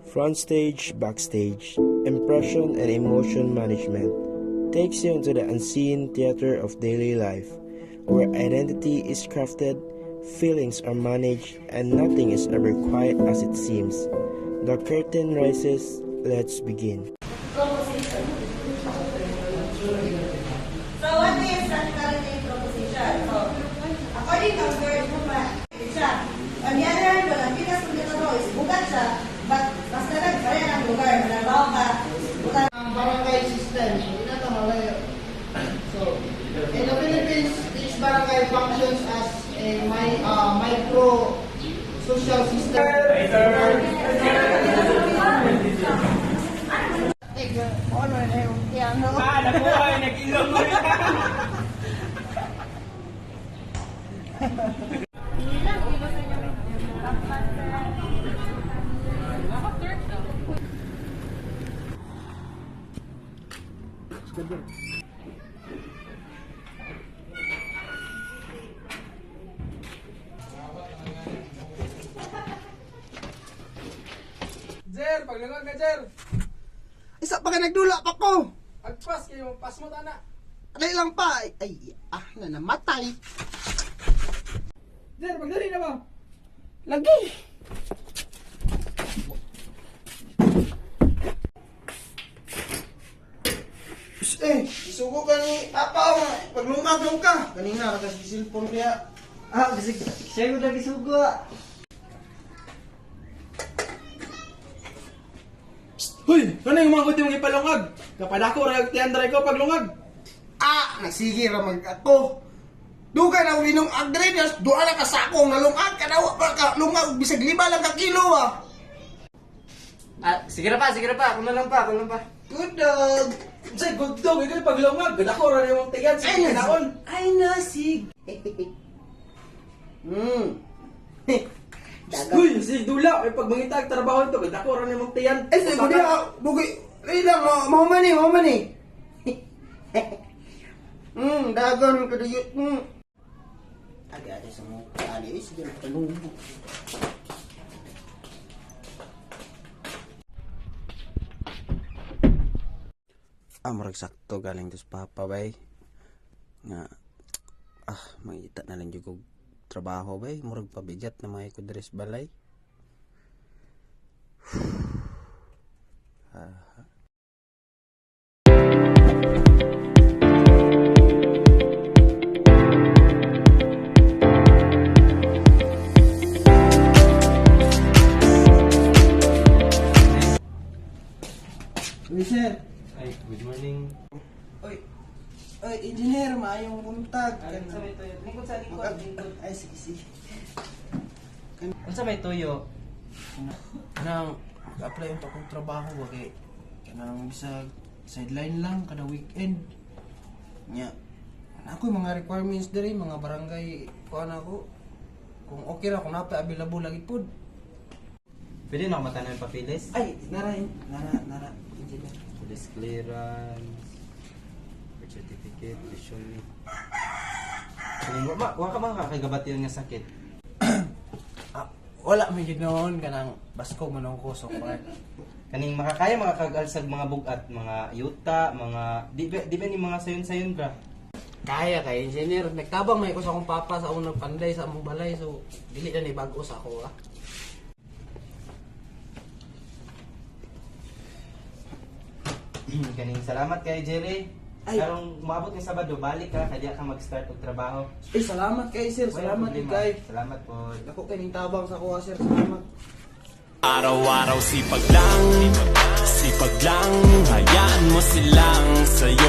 Front stage, backstage, impression and emotion management takes you into the unseen theater of daily life, where identity is crafted, feelings are managed, and nothing is ever quite as it seems. The curtain rises, let's begin. Proposition. So what is that current proposition? So, according to verb naman, siya. On the other hand, walang pinasundin na is bugat siya, but basta nagkaroon ang lugar, nalabaw ka, bugat. Ang barangay system, hindi na ito malayo. So, in the Philippines, each barangay functions as a micro social system. Nabuhay, nag-ilong mo rin. Jer, paglungag ka, Jer. Isa pa ka nagdula pa ko! Agpas kayo, pas mo tana. Alay lang pa! Na namatay! Jer, pagdali na ba? Lagi! Isugo ka ni Papa, paglungag ka! Kanina, kasi cellphone kaya. Kasi siya ko lagi sugo. Hoy, ano yung mga kuti mong ipalungag? Kapag ako, tiandra ko paglungag. Nagsige ramag ako. Dugay na ulinong agrenyas, doon na kasakong nalungag ka daw, lungag, bisag 5 lang ka kilo Sige na pa, ako na lang pa. Good dog! Say, good dog, ikaw yung paglungag. Ganda ko, rin yung tigan sa kinaon. Ay, nasig! Uy, si Dula, ay pag mangitag trabaho ito, ganda ko, rin yung tiyan. Ay, sige, bugay, ay lang, mamani. Dagan ka dayot. Adi sa mukha, sige na palubo. Murag sakto galing dos Papa bay. Nga, mangita na lang yung trabaho bay. Murag pabigat na mga ikudres balay. Sir. Ay, good morning. Oy, engineer, maayong buntag. Lingkod sa lingkod. Ay, sige. Ano sa may tuyo? Kanang, apply yung akong trabaho, wagi. Kanang bisa sideline lang, kada weekend. Nya, ako yung mga requirements diri, mga barangay, kuhan ako. Kung okay ra, kung napa available lagi po. Pwede na ako matanan yung papilis? Ay, nara, engineer. Police clearance, birth certificate, resume. Huwag ka mga kakagabat yun nga sakit. Wala may ginoon, kanang basko manong ko, so part. Kaning makakaya mga kagalsag mga bugat, mga yuta, mga... Di ba ni mga sayon-sayon ba? Kaya kay engineer, nagtabang may ko sa akong papa sa unang panday sa among balay, so dili na ni bago sa ako. Kaning salamat kay Jerry. Ay. Karong umabot ng Sabado, balik ka, kaya ka mag-start og trabaho. Ay, salamat kay sir. Salamat Walang kay. problema. Salamat po. Ako kaning tabang sa kuha, sir. Salamat. Araw-araw sipag lang, hayaan mo silang sayo.